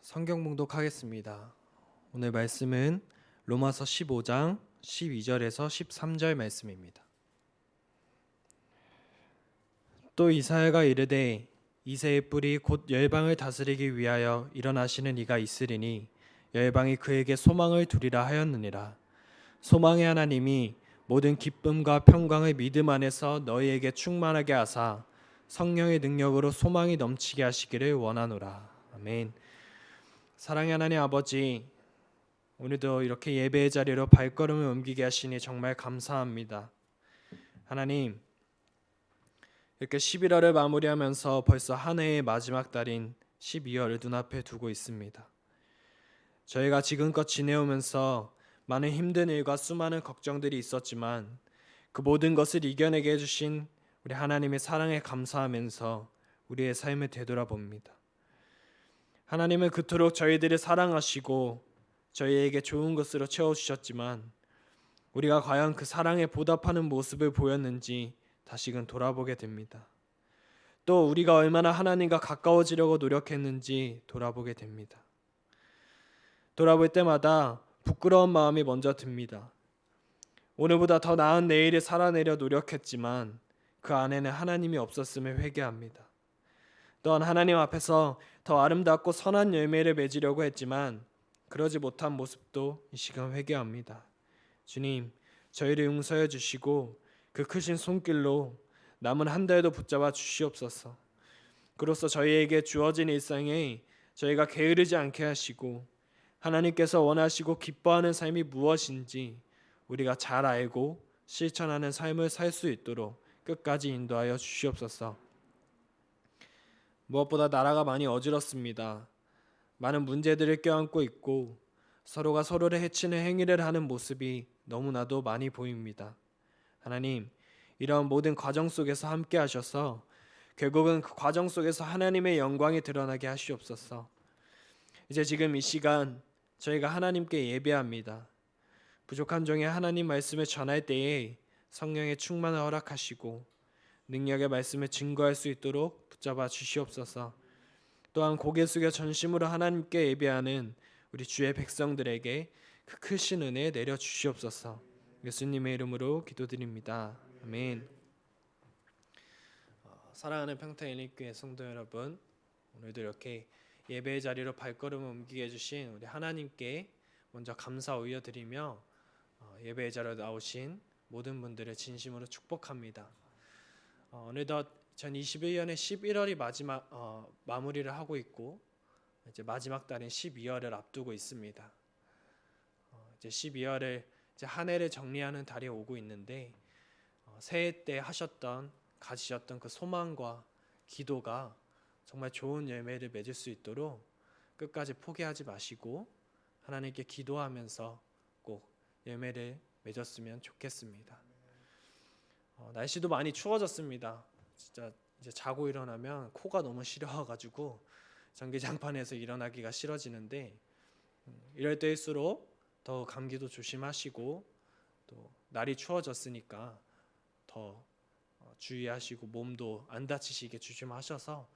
성경 봉독하겠습니다. 오늘 말씀은 로마서 15장 12절에서 13절 말씀입니다. 또 이사야가 이르되 이새의 뿔이 곧 열방을 다스리기 위하여 일어나시는 이가 있으리니 열방이 그에게 소망을 두리라 하였느니라. 소망의 하나님이 모든 기쁨과 평강을 믿음 안에서 너희에게 충만하게 하사 성령의 능력으로 소망이 넘치게 하시기를 원하노라. 아멘. 사랑의 하나님 아버지, 오늘도 이렇게 예배의 자리로 발걸음을 옮기게 하시니 정말 감사합니다. 하나님, 이렇게 11월을 마무리하면서 벌써 한 해의 마지막 달인 12월을 눈앞에 두고 있습니다. 저희가 지금껏 지내오면서 많은 힘든 일과 수많은 걱정들이 있었지만 그 모든 것을 이겨내게 해주신 우리 하나님의 사랑에 감사하면서 우리의 삶을 되돌아봅니다. 하나님은 그토록 저희들을 사랑하시고 저희에게 좋은 것으로 채워주셨지만 우리가 과연 그 사랑에 보답하는 모습을 보였는지 다시금 돌아보게 됩니다. 또 우리가 얼마나 하나님과 가까워지려고 노력했는지 돌아보게 됩니다. 돌아볼 때마다 부끄러운 마음이 먼저 듭니다. 오늘보다 더 나은 내일을 살아내려 노력했지만 그 안에는 하나님이 없었음을 회개합니다. 또한 하나님 앞에서 더 아름답고 선한 열매를 맺으려고 했지만 그러지 못한 모습도 이 시간 회개합니다. 주님, 저희를 용서해 주시고 그 크신 손길로 남은 한 달도 붙잡아 주시옵소서. 그로써 저희에게 주어진 일상에 저희가 게으르지 않게 하시고 하나님께서 원하시고 기뻐하는 삶이 무엇인지 우리가 잘 알고 실천하는 삶을 살 수 있도록 끝까지 인도하여 주시옵소서. 무엇보다 나라가 많이 어지럽습니다. 많은 문제들을 껴안고 있고 서로가 서로를 해치는 행위를 하는 모습이 너무나도 많이 보입니다. 하나님, 이런 모든 과정 속에서 함께 하셔서 결국은 그 과정 속에서 하나님의 영광이 드러나게 하시옵소서. 이제 지금 이 시간 저희가 하나님께 예배합니다. 부족한 종의 하나님 말씀을 전할 때에 성령의 충만을 허락하시고 능력의 말씀을 증거할 수 있도록 붙잡아 주시옵소서. 또한 고개 숙여 전심으로 하나님께 예배하는 우리 주의 백성들에게 그 크신 은혜 내려 주시옵소서. 예수님의 이름으로 기도드립니다. 아멘. 사랑하는 평택인립교회 성도 여러분, 오늘도 이렇게 예배의 자리로 발걸음을 옮기게 해주신 우리 하나님께 먼저 감사 올려드리며 예배의 자리로 나오신 모든 분들을 진심으로 축복합니다. 어느덧 2021년의 11월이 마지막 마무리를 하고 있고 이제 마지막 달인 12월을 앞두고 있습니다. 이제 12월을 이제 한 해를 정리하는 달이 오고 있는데 새해 때 가지셨던 그 소망과 기도가 정말 좋은 열매를 맺을 수 있도록 끝까지 포기하지 마시고 하나님께 기도하면서 꼭 열매를 맺었으면 좋겠습니다. 날씨도 많이 추워졌습니다. 진짜 이제 자고 일어나면 코가 너무 시려워가지고 전기장판에서 일어나기가 싫어지는데 이럴 때일수록 더 감기도 조심하시고 또 날이 추워졌으니까 더 주의하시고 몸도 안 다치시게 조심하셔서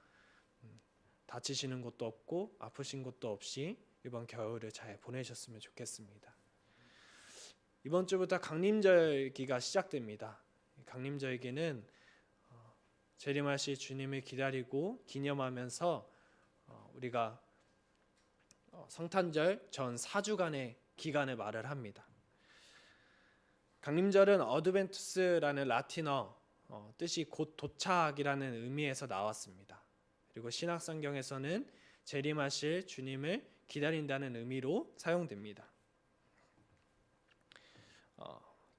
다치시는 것도 없고 아프신 것도 없이 이번 겨울을 잘 보내셨으면 좋겠습니다. 이번 주부터 강림절기가 시작됩니다. 강림절기는 재림하실 주님을 기다리고 기념하면서 우리가 성탄절 전 4주간의 기간을 말을 합니다. 강림절은 어드벤투스라는 라틴어 뜻이 곧 도착이라는 의미에서 나왔습니다. 그리고 신약성경에서는 재림하실 주님을 기다린다는 의미로 사용됩니다.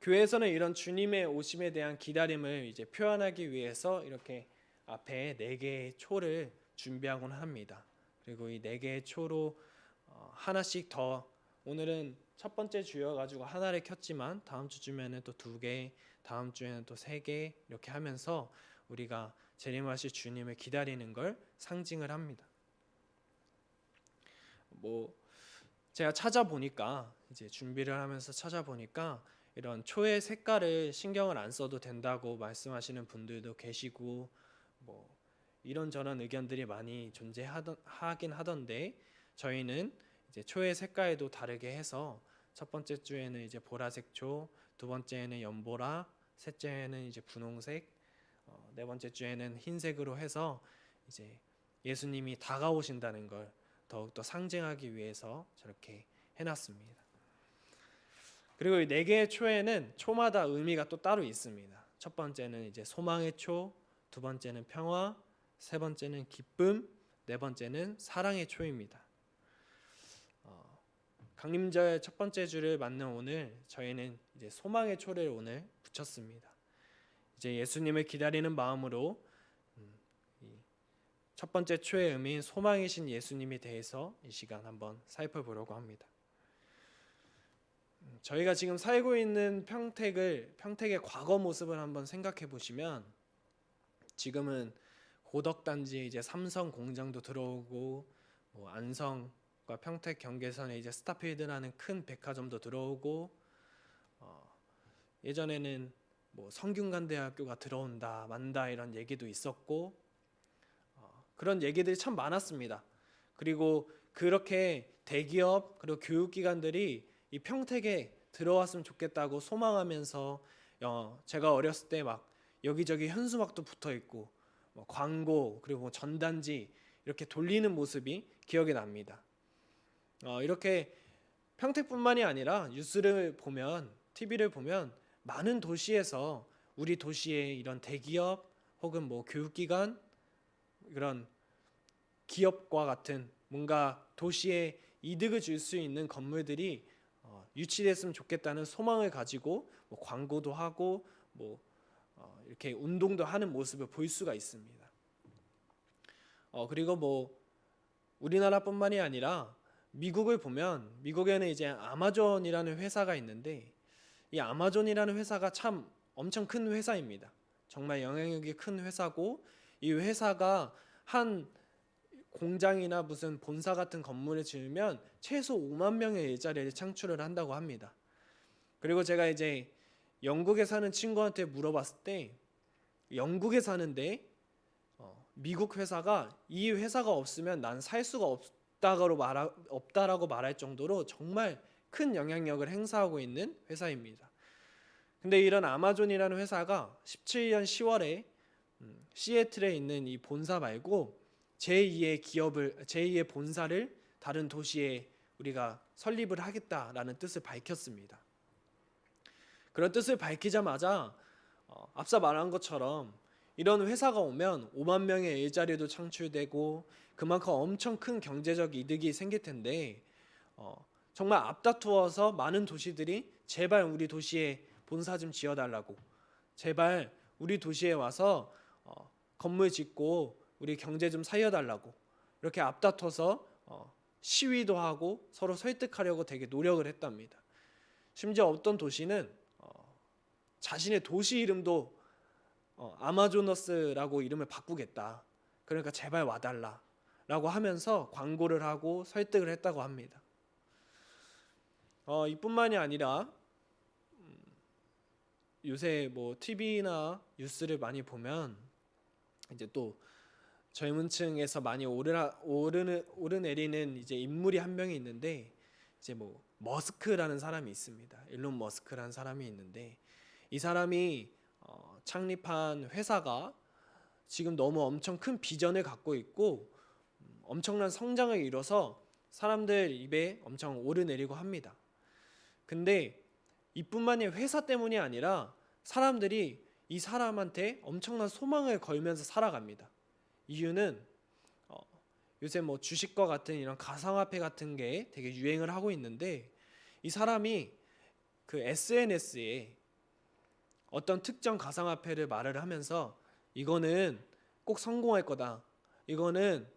교회에서는 이런 주님의 오심에 대한 기다림을 이제 표현하기 위해서 이렇게 앞에 4개의 초를 준비하곤 합니다. 그리고 이 4개의 초로 하나씩 더, 오늘은 첫 번째 주여가지고 하나를 켰지만 다음 주쯤에는 또 2개, 다음 주에는 또 3개 이렇게 하면서 우리가 재림하실 주님을 기다리는 걸 상징을 합니다. 제가 찾아보니까 이제 준비를 하면서 찾아보니까 이런 초의 색깔을 신경을 안 써도 된다고 말씀하시는 분들도 계시고 이런저런 의견들이 많이 존재하긴 하던데 저희는 이제 초의 색깔도 다르게 해서 첫 번째 주에는 이제 보라색 초, 두 번째는 연보라, 셋째는 이제 분홍색, 네 번째 주에는 흰색으로 해서 이제 예수님이 다가오신다는 걸 더욱더 상징하기 위해서 저렇게 해놨습니다. 그리고 이 네 개의 초에는 초마다 의미가 또 따로 있습니다. 첫 번째는 이제 소망의 초, 두 번째는 평화, 세 번째는 기쁨, 네 번째는 사랑의 초입니다. 강림절 첫 번째 주를 맞는 오늘 저희는 이제 소망의 초를 오늘 붙였습니다. 이제 예수님을 기다리는 마음으로 첫 번째 초의 의미인 소망이신 예수님에 대해서 이 시간 한번 살펴보려고 합니다. 저희가 지금 살고 있는 평택의 과거 모습을 한번 생각해 보시면 지금은 고덕단지에 이제 삼성 공장도 들어오고 뭐 안성과 평택 경계선에 이제 스타필드라는 큰 백화점도 들어오고 예전에는 뭐 성균관대학교가 들어온다 만다 이런 얘기도 있었고 그런 얘기들이 참 많았습니다. 그리고 그렇게 대기업 그리고 교육기관들이 이 평택에 들어왔으면 좋겠다고 소망하면서 제가 어렸을 때 막 여기저기 현수막도 붙어 있고 뭐 광고 그리고 뭐 전단지 이렇게 돌리는 모습이 기억이 납니다. 이렇게 평택뿐만이 아니라 뉴스를 보면 TV를 보면 많은 도시에서 우리 도시의 이런 대기업 혹은 뭐 교육기관 그런 기업과 같은 뭔가 도시에 이득을 줄 수 있는 건물들이 유치됐으면 좋겠다는 소망을 가지고 뭐 광고도 하고 뭐 이렇게 운동도 하는 모습을 볼 수가 있습니다. 그리고 뭐 우리나라뿐만이 아니라 미국을 보면 미국에는 이제 아마존이라는 회사가 있는데 이 아마존이라는 회사가 참 엄청 큰 회사입니다. 정말 영향력이 큰 회사고 이 회사가 한 공장이나 무슨 본사 같은 건물을 지으면 최소 5만 명의 일자리를 창출을 한다고 합니다. 그리고 제가 이제 영국에 사는 친구한테 물어봤을 때 영국에 사는데 미국 회사가 이 회사가 없으면 난 살 수가 없다라고 말할 정도로 정말 큰 영향력을 행사하고 있는 회사입니다. 근데 이런 아마존이라는 회사가 17년 10월에 시애틀에 있는 이 본사 말고 제2의 본사를 다른 도시에 우리가 설립을 하겠다라는 뜻을 밝혔습니다. 그런 뜻을 밝히자마자 앞서 말한 것처럼 이런 회사가 오면 5만 명의 일자리도 창출되고 그만큼 엄청 큰 경제적 이득이 생길 텐데 정말 앞다투어서 많은 도시들이 제발 우리 도시에 본사 좀 지어달라고 제발 우리 도시에 와서 건물 짓고 우리 경제 좀 살려달라고 이렇게 앞다퉈서 시위도 하고 서로 설득하려고 되게 노력을 했답니다. 심지어 어떤 도시는 자신의 도시 이름도 아마조너스라고 이름을 바꾸겠다. 그러니까 제발 와달라 라고 하면서 광고를 하고 설득을 했다고 합니다. 이뿐만이 아니라 요새 뭐 TV나 뉴스를 많이 보면 이제 또 젊은 층에서 많이 오르내리는 이제 인물이 한 명이 있는데 이제 뭐 머스크라는 사람이 있습니다. 일론 머스크라는 사람이 있는데 이 사람이 창립한 회사가 지금 너무 엄청 큰 비전을 갖고 있고 엄청난 성장을 이뤄서 사람들 입에 엄청 오르내리고 합니다. 근데 이뿐만이 회사 때문이 아니라 사람들이 이 사람한테 엄청난 소망을 걸면서 살아갑니다. 이유는 요새 뭐 주식과 같은 이런 가상화폐 같은 게 되게 유행을 하고 있는데 이 사람이 그 SNS에 어떤 특정 가상화폐를 말을 하면서 이거는 꼭 성공할 거다. 이거는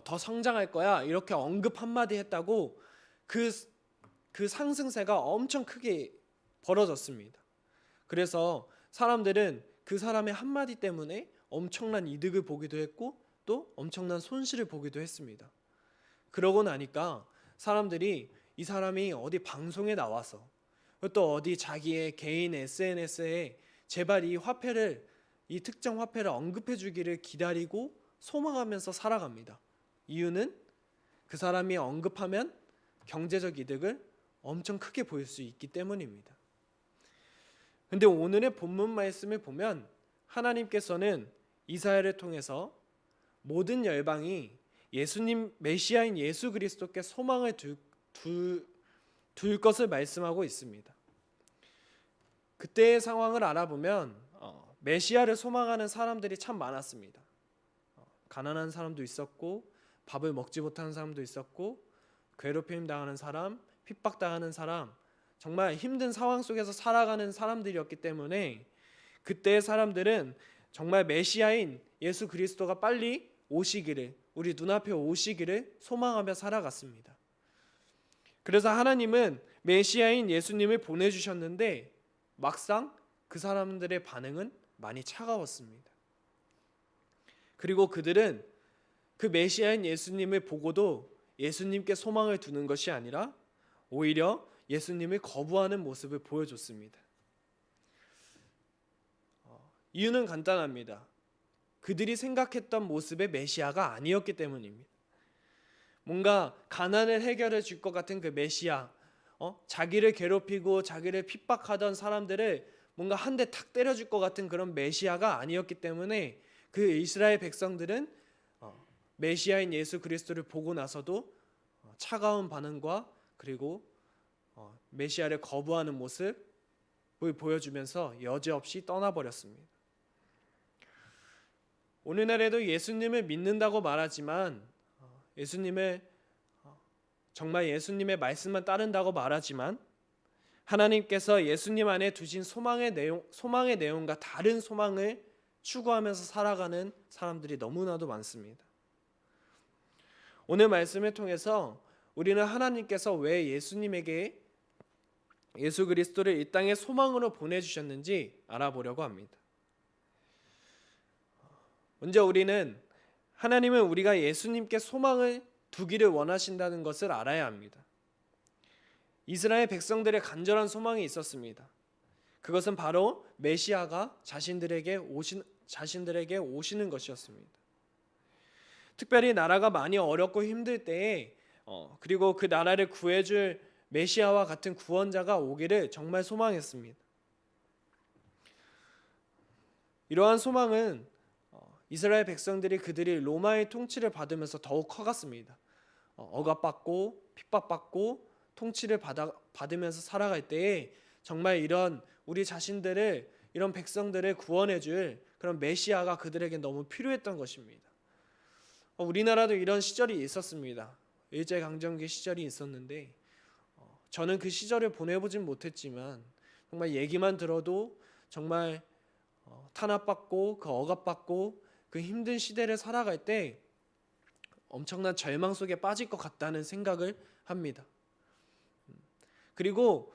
더 성장할 거야. 이렇게 언급 한마디 했다고 그 상승세가 엄청 크게 벌어졌습니다. 그래서 사람들은 그 사람의 한마디 때문에 엄청난 이득을 보기도 했고 또 엄청난 손실을 보기도 했습니다. 그러고 나니까 사람들이 이 사람이 어디 방송에 나와서 또 어디 자기의 개인 SNS에 제발 이 특정 화폐를 언급해 주기를 기다리고 소망하면서 살아갑니다. 이유는 그 사람이 언급하면 경제적 이득을 엄청 크게 보일 수 있기 때문입니다. 근데 오늘의 본문 말씀을 보면 하나님께서는 이사야를 통해서 모든 열방이 예수님 메시아인 예수 그리스도께 소망을 둘 것을 말씀하고 있습니다. 그때의 상황을 알아보면 메시아를 소망하는 사람들이 참 많았습니다. 가난한 사람도 있었고 밥을 먹지 못하는 사람도 있었고 괴롭힘 당하는 사람, 핍박당하는 사람, 정말 힘든 상황 속에서 살아가는 사람들이었기 때문에 그때의 사람들은 정말 메시아인 예수 그리스도가 빨리 오시기를, 우리 눈앞에 오시기를 소망하며 살아갔습니다. 그래서 하나님은 메시아인 예수님을 보내주셨는데 막상 그 사람들의 반응은 많이 차가웠습니다. 그리고 그들은 그 메시아인 예수님을 보고도 예수님께 소망을 두는 것이 아니라 오히려 예수님을 거부하는 모습을 보여줬습니다. 이유는 간단합니다. 그들이 생각했던 모습의 메시아가 아니었기 때문입니다. 뭔가 가난을 해결해 줄 것 같은 그 메시아, 자기를 괴롭히고 자기를 핍박하던 사람들을 뭔가 한 대 탁 때려줄 것 같은 그런 메시아가 아니었기 때문에 그 이스라엘 백성들은 메시아인 예수 그리스도를 보고 나서도 차가운 반응과 그리고 메시아를 거부하는 모습을 보여주면서 여지없이 떠나버렸습니다. 오늘날에도 예수님을 믿는다고 말하지만 정말 예수님의 말씀만 따른다고 말하지만 하나님께서 예수님 안에 두신 소망의 내용과 다른 소망을 추구하면서 살아가는 사람들이 너무나도 많습니다. 오늘 말씀을 통해서 우리는 하나님께서 왜 예수님에게 예수 그리스도를 이 땅에 소망으로 보내주셨는지 알아보려고 합니다. 먼저 하나님은 우리가 예수님께 소망을 두기를 원하신다는 것을 알아야 합니다. 이스라엘 백성들의 간절한 소망이 있었습니다. 그것은 바로 메시아가 자신들에게 오시는 것이었습니다. 특별히 나라가 많이 어렵고 힘들 때에 그리고 그 나라를 구해줄 메시아와 같은 구원자가 오기를 정말 소망했습니다. 이러한 소망은 이스라엘 백성들이 그들이 로마의 통치를 받으면서 더욱 커갔습니다. 억압받고 핍박받고 통치를 받으면서 살아갈 때에 정말 이런 우리 자신들을 이런 백성들을 구원해줄 그런 메시아가 그들에게 너무 필요했던 것입니다. 우리나라도 이런 시절이 있었습니다. 일제강점기 시절이 있었는데 저는 그 시절을 보내보진 못했지만 정말 얘기만 들어도 정말 탄압받고 그 억압받고 그 힘든 시대를 살아갈 때 엄청난 절망 속에 빠질 것 같다는 생각을 합니다. 그리고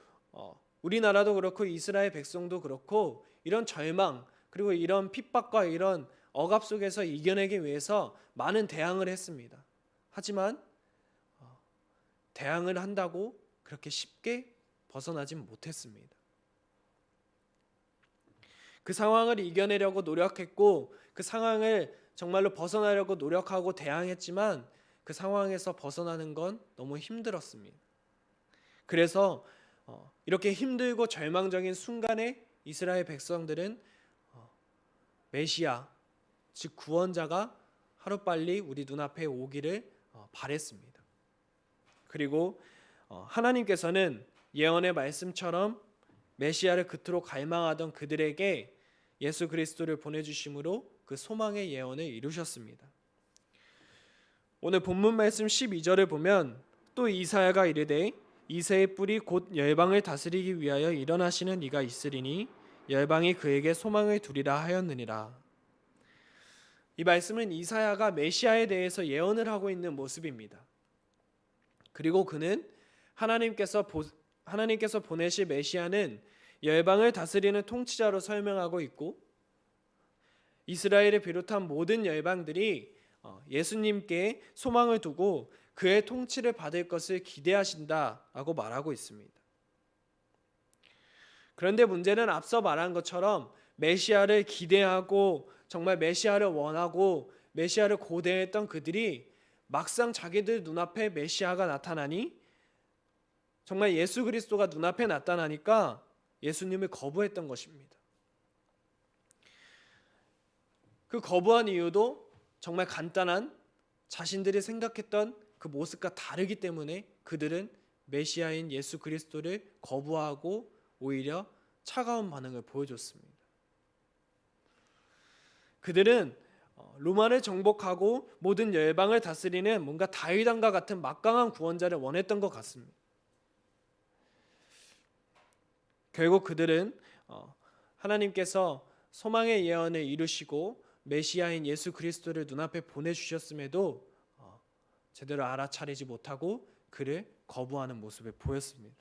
우리나라도 그렇고 이스라엘 백성도 그렇고 이런 절망 그리고 이런 핍박과 이런 억압 속에서 이겨내기 위해서 많은 대항을 했습니다. 하지만 대항을 한다고 그렇게 쉽게 벗어나진 못했습니다. 그 상황을 이겨내려고 노력했고 그 상황을 정말로 벗어나려고 노력하고 대항했지만 그 상황에서 벗어나는 건 너무 힘들었습니다. 그래서 이렇게 힘들고 절망적인 순간에 이스라엘 백성들은 메시아, 즉 구원자가 하루빨리 우리 눈앞에 오기를 바랬습니다. 그리고 하나님께서는 예언의 말씀처럼 메시아를 그토록 갈망하던 그들에게 예수 그리스도를 보내주심으로 그 소망의 예언을 이루셨습니다. 오늘 본문 말씀 12절을 보면 또 이사야가 이르되 이새의 뿔이 곧 열방을 다스리기 위하여 일어나시는 이가 있으리니 열방이 그에게 소망을 두리라 하였느니라. 이 말씀은 이사야가 메시아에 대해서 예언을 하고 있는 모습입니다. 그리고 그는 하나님께서 보내실 메시아는 열방을 다스리는 통치자로 설명하고 있고 이스라엘을 비롯한 모든 열방들이 예수님께 소망을 두고 그의 통치를 받을 것을 기대하신다라고 말하고 있습니다. 그런데 문제는 앞서 말한 것처럼 메시아를 기대하고 정말 메시아를 원하고 메시아를 고대했던 그들이 막상 자기들 눈앞에 메시아가 나타나니 정말 예수 그리스도가 눈앞에 나타나니까 예수님을 거부했던 것입니다. 그 거부한 이유도 정말 간단한 자신들이 생각했던 그 모습과 다르기 때문에 그들은 메시아인 예수 그리스도를 거부하고 오히려 차가운 반응을 보여줬습니다. 그들은 로마를 정복하고 모든 열방을 다스리는 뭔가 다윗 왕과 같은 막강한 구원자를 원했던 것 같습니다. 결국 그들은 하나님께서 소망의 예언을 이루시고 메시아인 예수 그리스도를 눈앞에 보내주셨음에도 제대로 알아차리지 못하고 그를 거부하는 모습을 보였습니다.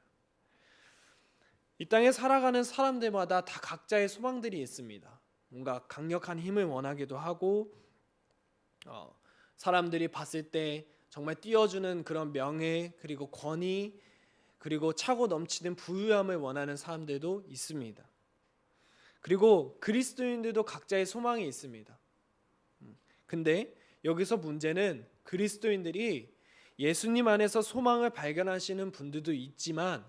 이 땅에 살아가는 사람들마다 다 각자의 소망들이 있습니다. 뭔가 강력한 힘을 원하기도 하고 사람들이 봤을 때 정말 띄워주는 그런 명예 그리고 권위 그리고 차고 넘치는 부유함을 원하는 사람들도 있습니다. 그리고 그리스도인들도 각자의 소망이 있습니다. 근데 여기서 문제는 그리스도인들이 예수님 안에서 소망을 발견하시는 분들도 있지만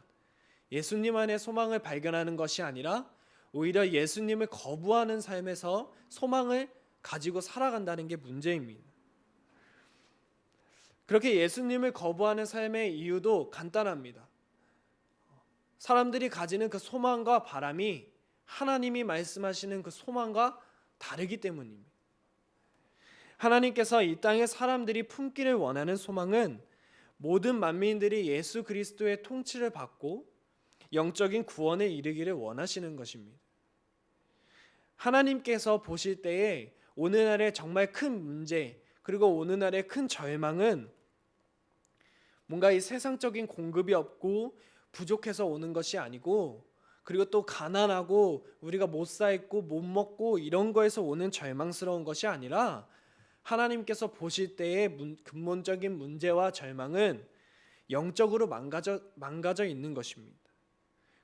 예수님 안에 소망을 발견하는 것이 아니라 오히려 예수님을 거부하는 삶에서 소망을 가지고 살아간다는 게 문제입니다. 그렇게 예수님을 거부하는 삶의 이유도 간단합니다. 사람들이 가지는 그 소망과 바람이 하나님이 말씀하시는 그 소망과 다르기 때문입니다. 하나님께서 이 땅의 사람들이 품기를 원하는 소망은 모든 만민들이 예수 그리스도의 통치를 받고 영적인 구원에 이르기를 원하시는 것입니다. 하나님께서 보실 때에 오늘날의 정말 큰 문제 그리고 오늘날의 큰 절망은 뭔가 이 세상적인 공급이 없고 부족해서 오는 것이 아니고 그리고 또 가난하고 우리가 못 살고 못 먹고 이런 거에서 오는 절망스러운 것이 아니라 하나님께서 보실 때의 근본적인 문제와 절망은 영적으로 망가져 있는 것입니다.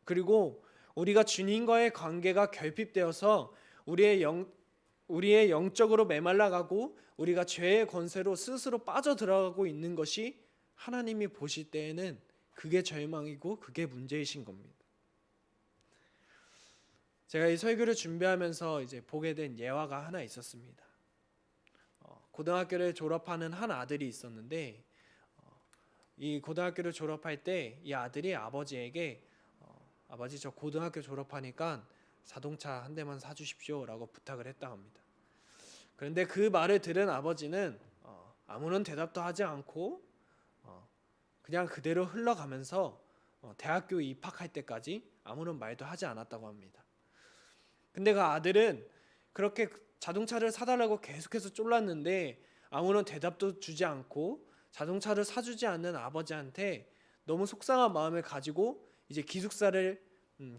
그리고 우리가 주님과의 관계가 결핍되어서 우리의 영적으로 메말라가고 우리가 죄의 권세로 스스로 빠져들어가고 있는 것이 하나님이 보실 때에는 그게 절망이고 그게 문제이신 겁니다. 제가 이 설교를 준비하면서 이제 보게 된 예화가 하나 있었습니다. 고등학교를 졸업하는 한 아들이 있었는데 이 고등학교를 졸업할 때 이 아들이 아버지에게 아버지 저 고등학교 졸업하니까 자동차 한 대만 사주십시오 라고 부탁을 했다고 합니다. 그런데 그 말을 들은 아버지는 아무런 대답도 하지 않고 그냥 그대로 흘러가면서 대학교 입학할 때까지 아무런 말도 하지 않았다고 합니다. 근데 그 아들은 그렇게 자동차를 사달라고 계속해서 쫄랐는데 아무런 대답도 주지 않고 자동차를 사주지 않는 아버지한테 너무 속상한 마음을 가지고 이제 기숙사를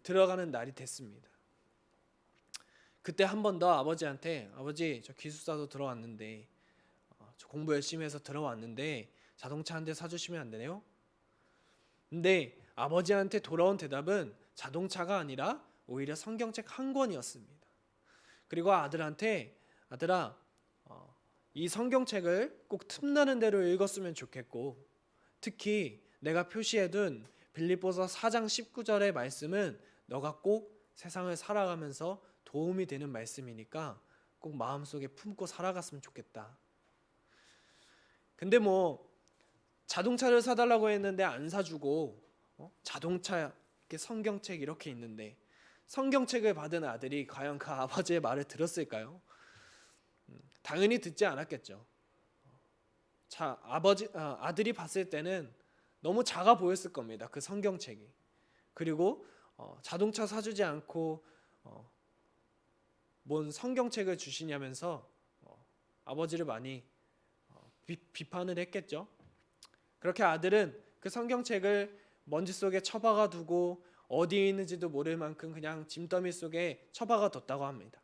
들어가는 날이 됐습니다. 그때 한 번 더 아버지한테 아버지 저 기숙사도 들어왔는데 저 공부 열심히 해서 들어왔는데 자동차 한 대 사주시면 안 되네요? 근데 아버지한테 돌아온 대답은 자동차가 아니라 오히려 성경책 한 권이었습니다. 그리고 아들한테 아들아 이 성경책을 꼭 틈나는 대로 읽었으면 좋겠고 특히 내가 표시해둔 빌립보서 4장 19절의 말씀은 너가 꼭 세상을 살아가면서 도움이 되는 말씀이니까 꼭 마음속에 품고 살아갔으면 좋겠다. 근데 뭐 자동차를 사달라고 했는데 안 사주고 자동차 성경책 이렇게 있는데 성경책을 받은 아들이 과연 그 아버지의 말을 들었을까요? 당연히 듣지 않았겠죠. 아들이 봤을 때는 너무 작아 보였을 겁니다. 그 성경책이. 그리고 자동차 사주지 않고 뭔 성경책을 주시냐면서 아버지를 많이 비판을 했겠죠. 그렇게 아들은 그 성경책을 먼지 속에 처박아 두고 어디에 있는지도 모를 만큼 그냥 짐더미 속에 처박아 뒀다고 합니다.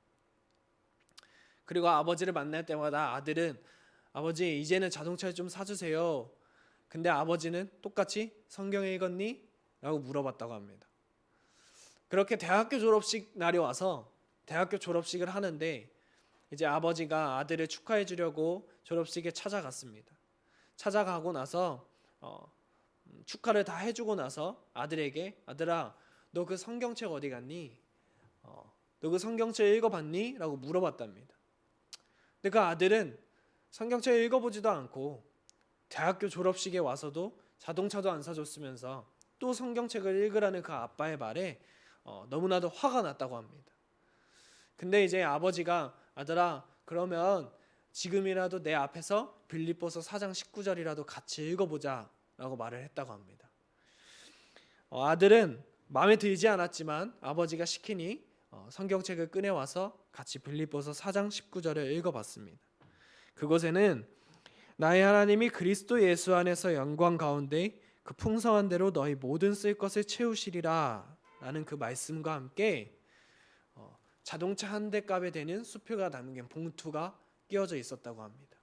그리고 아버지를 만날 때마다 아들은 아버지 이제는 자동차를 좀 사주세요. 근데 아버지는 똑같이 성경에 읽었니? 라고 물어봤다고 합니다. 그렇게 대학교 졸업식 날이 와서 대학교 졸업식을 하는데 이제 아버지가 아들을 축하해 주려고 졸업식에 찾아갔습니다. 찾아가고 나서 축하를 다 해주고 나서 아들에게 아들아 너 그 성경책 어디 갔니? 너 그 성경책 읽어봤니? 라고 물어봤답니다. 근데 그 아들은 성경책 읽어보지도 않고 대학교 졸업식에 와서도 자동차도 안 사줬으면서 또 성경책을 읽으라는 그 아빠의 말에 너무나도 화가 났다고 합니다. 근데 이제 아버지가 아들아 그러면 지금이라도 내 앞에서 빌립보서 4장 19절이라도 같이 읽어보자 라고 말을 했다고 합니다. 아들은 마음에 들지 않았지만 아버지가 시키니 성경책을 꺼내와서 같이 빌립보서 4장 19절을 읽어봤습니다. 그곳에는 나의 하나님이 그리스도 예수 안에서 영광 가운데 그 풍성한 대로 너희 모든 쓸 것을 채우시리라 라는 그 말씀과 함께 자동차 한 대 값에 되는 수표가 담긴 봉투가 끼워져 있었다고 합니다.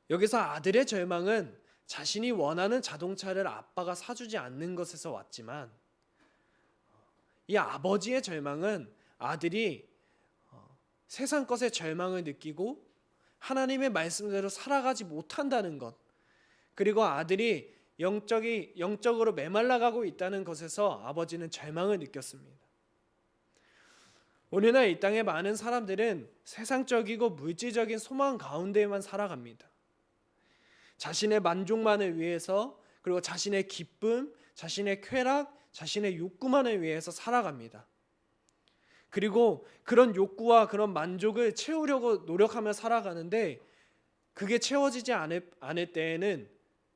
여기서 아들의 절망은 자신이 원하는 자동차를 아빠가 사주지 않는 것에서 왔지만 이 아버지의 절망은 아들이 세상 것에 절망을 느끼고 하나님의 말씀대로 살아가지 못한다는 것, 그리고 아들이 영적으로 메말라가고 있다는 것에서 아버지는 절망을 느꼈습니다. 오늘날 이 땅의 많은 사람들은 세상적이고 물질적인 소망 가운데에만 살아갑니다. 자신의 만족만을 위해서, 그리고 자신의 기쁨, 자신의 쾌락, 자신의 욕구만을 위해서 살아갑니다. 그리고 그런 욕구와 그런 만족을 채우려고 노력하며 살아가는데 그게 채워지지 않을 때에는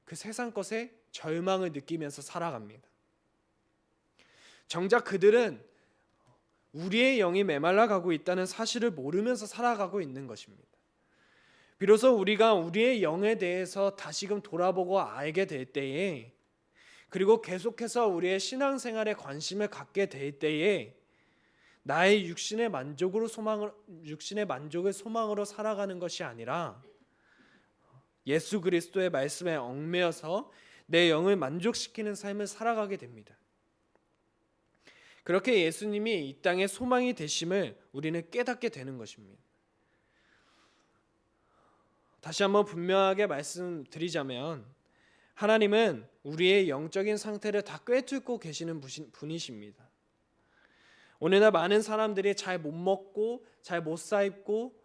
그 세상 것에 절망을 느끼면서 살아갑니다. 정작 그들은 우리의 영이 메말라 가고 있다는 사실을 모르면서 살아가고 있는 것입니다. 비로소 우리가 우리의 영에 대해서 다시금 돌아보고 알게 될 때에, 그리고 계속해서 우리의 신앙생활에 관심을 갖게 될 때에 나의 육신의 만족을 소망으로 살아가는 것이 아니라 예수 그리스도의 말씀에 얽매여서 내 영을 만족시키는 삶을 살아가게 됩니다. 그렇게 예수님이 이 땅의 소망이 되심을 우리는 깨닫게 되는 것입니다. 다시 한번 분명하게 말씀드리자면 하나님은 우리의 영적인 상태를 다 꿰뚫고 계시는 분이십니다. 오늘날 많은 사람들이 잘 못 먹고 잘 못 사입고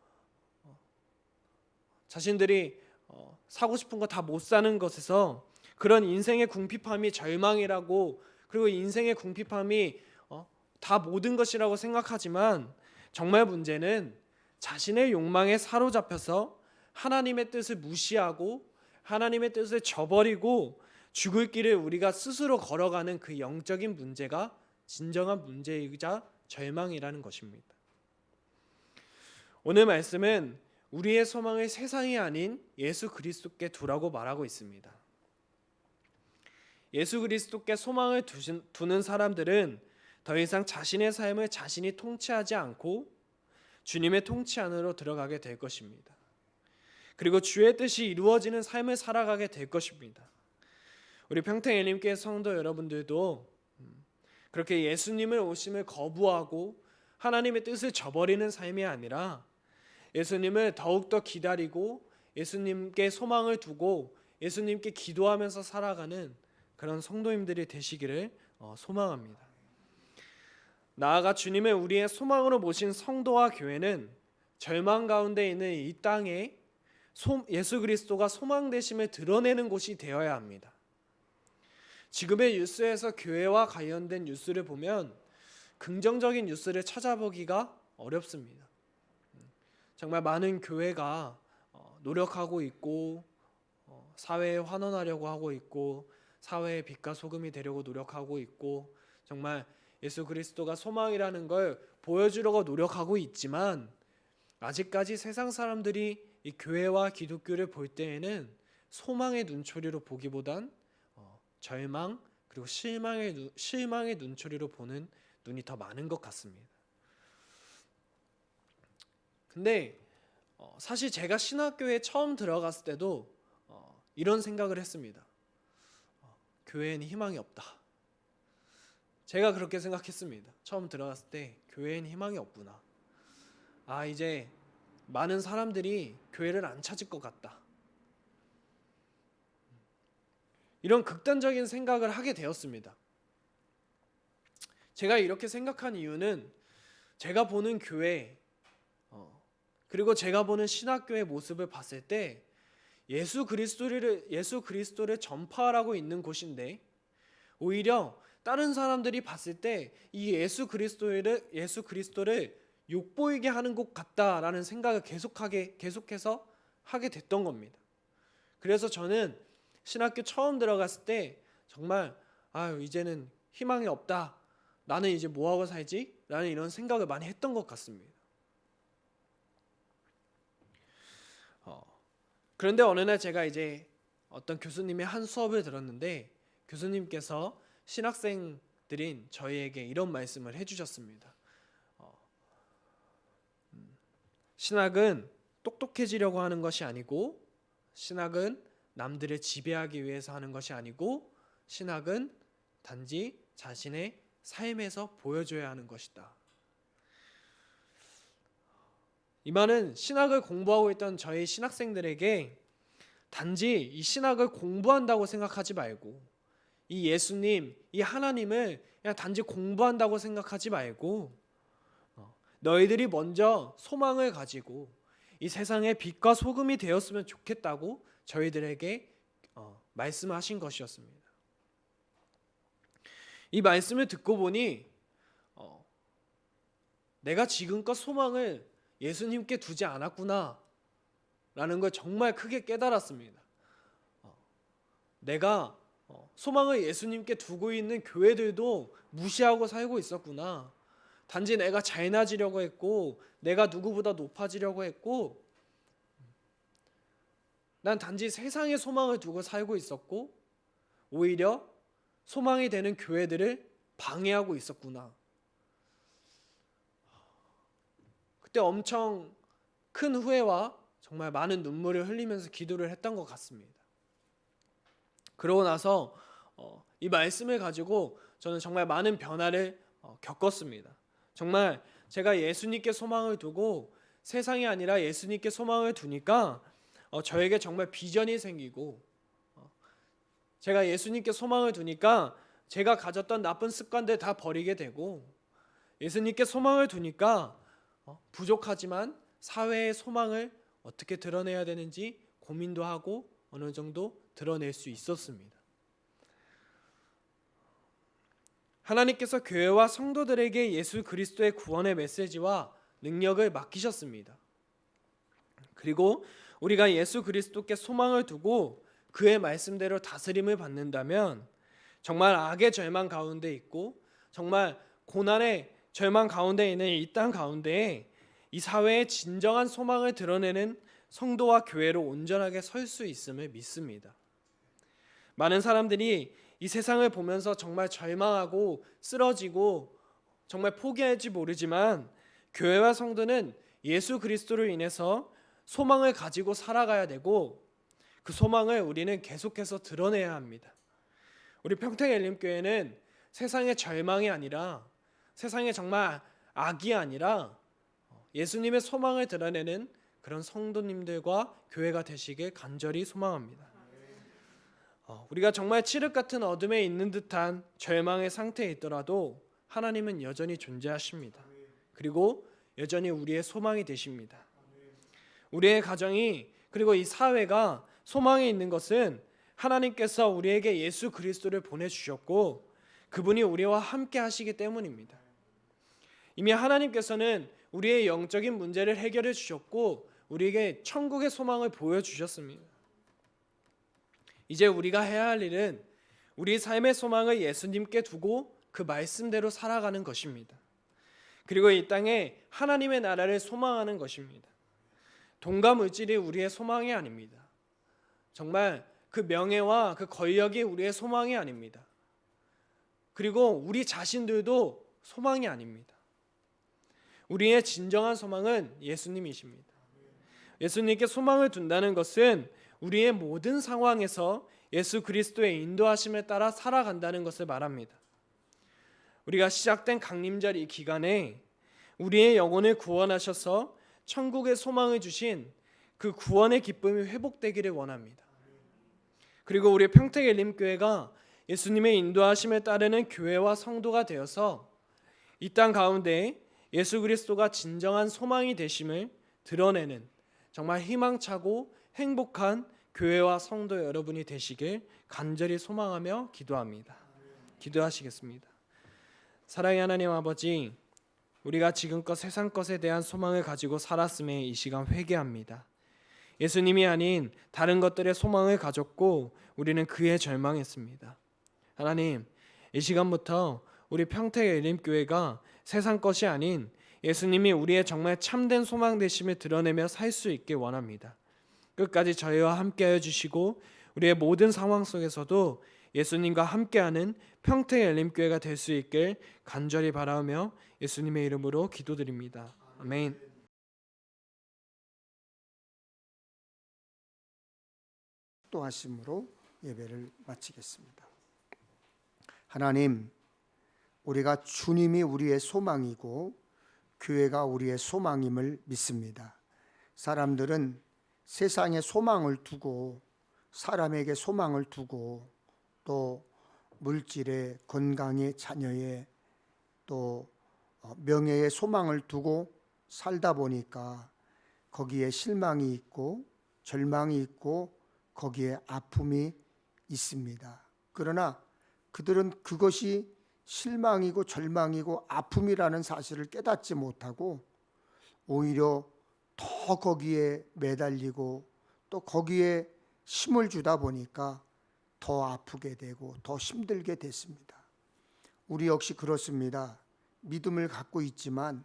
자신들이 사고 싶은 거 다 못 사는 것에서 그런 인생의 궁핍함이 절망이라고, 그리고 인생의 궁핍함이 다 모든 것이라고 생각하지만 정말 문제는 자신의 욕망에 사로잡혀서 하나님의 뜻을 무시하고 하나님의 뜻을 저버리고 죽을 길을 우리가 스스로 걸어가는 그 영적인 문제가 진정한 문제이자 절망이라는 것입니다. 오늘 말씀은 우리의 소망을 세상이 아닌 예수 그리스도께 두라고 말하고 있습니다. 예수 그리스도께 소망을 두는 사람들은 더 이상 자신의 삶을 자신이 통치하지 않고 주님의 통치 안으로 들어가게 될 것입니다. 그리고 주의 뜻이 이루어지는 삶을 살아가게 될 것입니다. 우리 평택예림교회 성도 여러분들도 그렇게 예수님을 오심을 거부하고 하나님의 뜻을 저버리는 삶이 아니라 예수님을 더욱더 기다리고 예수님께 소망을 두고 예수님께 기도하면서 살아가는 그런 성도님들이 되시기를 소망합니다. 나아가 주님을 우리의 소망으로 모신 성도와 교회는 절망 가운데 있는 이 땅에 예수 그리스도가 소망 되심을 드러내는 곳이 되어야 합니다. 지금의 뉴스에서 교회와 관련된 뉴스를 보면 긍정적인 뉴스를 찾아보기가 어렵습니다. 정말 많은 교회가 노력하고 있고 사회에 환원하려고 하고 있고 사회의 빛과 소금이 되려고 노력하고 있고 정말 예수 그리스도가 소망이라는 걸 보여주려고 노력하고 있지만 아직까지 세상 사람들이 이 교회와 기독교를 볼 때에는 소망의 눈초리로 보기보단 절망 그리고 실망의 눈초리로 보는 눈이 더 많은 것 같습니다. 근데 사실 제가 신학교에 처음 들어갔을 때도 이런 생각을 했습니다. 교회에는 희망이 없다. 제가 그렇게 생각했습니다. 처음 들어갔을 때 교회에는 희망이 없구나. 이제 많은 사람들이 교회를 안 찾을 것 같다. 이런 극단적인 생각을 하게 되었습니다. 제가 이렇게 생각한 이유는 제가 보는 교회 그리고 제가 보는 신학교의 모습을 봤을 때 예수 그리스도를 전파하고 있는 곳인데 오히려 다른 사람들이 봤을 때 이 예수 그리스도를 욕보이게 하는 곳 같다라는 생각을 계속해서 하게 됐던 겁니다. 그래서 저는 신학교 처음 들어갔을 때 정말 이제는 희망이 없다. 나는 이제 뭐하고 살지? 라는 이런 생각을 많이 했던 것 같습니다. 그런데 어느 날 제가 이제 어떤 교수님의 한 수업을 들었는데 교수님께서 신학생들인 저희에게 이런 말씀을 해주셨습니다. 신학은 똑똑해지려고 하는 것이 아니고 신학은 남들을 지배하기 위해서 하는 것이 아니고 신학은 단지 자신의 삶에서 보여줘야 하는 것이다. 이 말은 신학을 공부하고 있던 저희 신학생들에게 단지 이 신학을 공부한다고 생각하지 말고 이 예수님, 이 하나님을 그냥 단지 공부한다고 생각하지 말고 너희들이 먼저 소망을 가지고 이 세상의 빛과 소금이 되었으면 좋겠다고 저희들에게 말씀하신 것이었습니다. 이 말씀을 듣고 보니 내가 지금껏 소망을 예수님께 두지 않았구나 라는 걸 정말 크게 깨달았습니다. 내가 소망을 예수님께 두고 있는 교회들도 무시하고 살고 있었구나. 단지 내가 잘나지려고 했고 내가 누구보다 높아지려고 했고 난 단지 세상의 소망을 두고 살고 있었고 오히려 소망이 되는 교회들을 방해하고 있었구나. 그때 엄청 큰 후회와 정말 많은 눈물을 흘리면서 기도를 했던 것 같습니다. 그러고 나서 이 말씀을 가지고 저는 정말 많은 변화를 겪었습니다. 정말 제가 예수님께 소망을 두고 세상이 아니라 예수님께 소망을 두니까 저에게 정말 비전이 생기고 제가 예수님께 소망을 두니까 제가 가졌던 나쁜 습관들 다 버리게 되고 예수님께 소망을 두니까 부족하지만 사회의 소망을 어떻게 드러내야 되는지 고민도 하고 어느 정도 드러낼 수 있었습니다. 하나님께서 교회와 성도들에게 예수 그리스도의 구원의 메시지와 능력을 맡기셨습니다. 그리고 우리가 예수 그리스도께 소망을 두고 그의 말씀대로 다스림을 받는다면 정말 악의 절망 가운데 있고 정말 고난의 절망 가운데 있는 이 땅 가운데에 이 사회의 진정한 소망을 드러내는 성도와 교회로 온전하게 설 수 있음을 믿습니다. 많은 사람들이 이 세상을 보면서 정말 절망하고 쓰러지고 정말 포기할지 모르지만 교회와 성도는 예수 그리스도로 인해서 소망을 가지고 살아가야 되고 그 소망을 우리는 계속해서 드러내야 합니다. 우리 평택엘림교회는 세상의 절망이 아니라 세상에 정말 악이 아니라 예수님의 소망을 드러내는 그런 성도님들과 교회가 되시길 간절히 소망합니다. 우리가 정말 칠흑 같은 어둠에 있는 듯한 절망의 상태에 있더라도 하나님은 여전히 존재하십니다. 그리고 여전히 우리의 소망이 되십니다. 우리의 가정이 그리고 이 사회가 소망이 있는 것은 하나님께서 우리에게 예수 그리스도를 보내주셨고 그분이 우리와 함께 하시기 때문입니다. 이미 하나님께서는 우리의 영적인 문제를 해결해 주셨고 우리에게 천국의 소망을 보여주셨습니다. 이제 우리가 해야 할 일은 우리 삶의 소망을 예수님께 두고 그 말씀대로 살아가는 것입니다. 그리고 이 땅에 하나님의 나라를 소망하는 것입니다. 돈과 물질이 우리의 소망이 아닙니다. 정말 그 명예와 그 권력이 우리의 소망이 아닙니다. 그리고 우리 자신들도 소망이 아닙니다. 우리의 진정한 소망은 예수님이십니다. 예수님께 소망을 둔다는 것은 우리의 모든 상황에서 예수 그리스도의 인도하심에 따라 살아간다는 것을 말합니다. 우리가 시작된 강림절 이 기간에 우리의 영혼을 구원하셔서 천국의 소망을 주신 그 구원의 기쁨이 회복되기를 원합니다. 그리고 우리 평택엘림교회가 예수님의 인도하심에 따르는 교회와 성도가 되어서 이 땅 가운데 예수 그리스도가 진정한 소망이 되심을 드러내는 정말 희망차고 행복한 교회와 성도 여러분이 되시길 간절히 소망하며 기도합니다. 기도하시겠습니다. 사랑의 하나님 아버지, 우리가 지금껏 세상 것에 대한 소망을 가지고 살았음에 이 시간 회개합니다. 예수님이 아닌 다른 것들의 소망을 가졌고 우리는 그에 절망했습니다. 하나님, 이 시간부터 우리 평택엘림교회가 세상 것이 아닌 예수님이 우리의 정말 참된 소망 되심을 드러내며 살 수 있게 원합니다. 끝까지 저희와 함께하여 주시고 우리의 모든 상황 속에서도 예수님과 함께하는 평택엘림교회가 될 수 있길 간절히 바라며 예수님의 이름으로 기도드립니다. 아멘. 또 하심으로 예배를 마치겠습니다. 하나님, 우리가 주님이 우리의 소망이고 교회가 우리의 소망임을 믿습니다. 사람들은 세상에 소망을 두고 사람에게 소망을 두고 또 물질에 건강에 자녀에 또 명예에 소망을 두고 살다 보니까 거기에 실망이 있고 절망이 있고 거기에 아픔이 있습니다. 그러나 그들은 그것이 실망이고 절망이고 아픔이라는 사실을 깨닫지 못하고 오히려 더 거기에 매달리고 또 거기에 힘을 주다 보니까 더 아프게 되고 더 힘들게 됐습니다. 우리 역시 그렇습니다. 믿음을 갖고 있지만,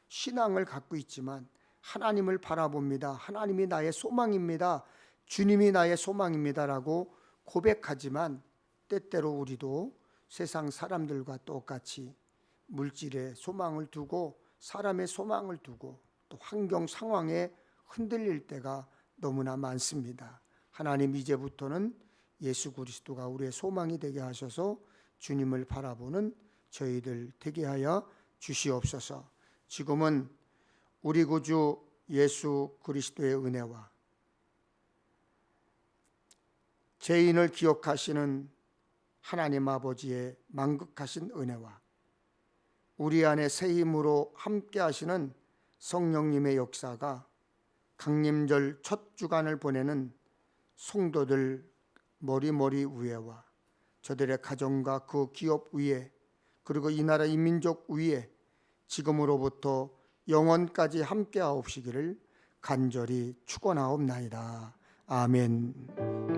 신앙을 갖고 있지만 하나님을 바라봅니다. 하나님이 나의 소망입니다. 주님이 나의 소망입니다라고 고백하지만 때때로 우리도 세상 사람들과 똑같이 물질에 소망을 두고 사람의 소망을 두고 또 환경 상황에 흔들릴 때가 너무나 많습니다. 하나님, 이제부터는 예수 그리스도가 우리의 소망이 되게 하셔서 주님을 바라보는 저희들 되게 하여 주시옵소서. 지금은 우리 구주 예수 그리스도의 은혜와 죄인을 기억하시는 하나님 아버지의 만극하신 은혜와 우리 안에 새 힘으로 함께 하시는 성령님의 역사가 강림절 첫 주간을 보내는 성도들 머리머리 위에와 저들의 가정과 그 기업 위에 그리고 이 나라 이 민족 위에 지금으로부터 영원까지 함께 하옵시기를 간절히 축원하옵나이다. 아멘.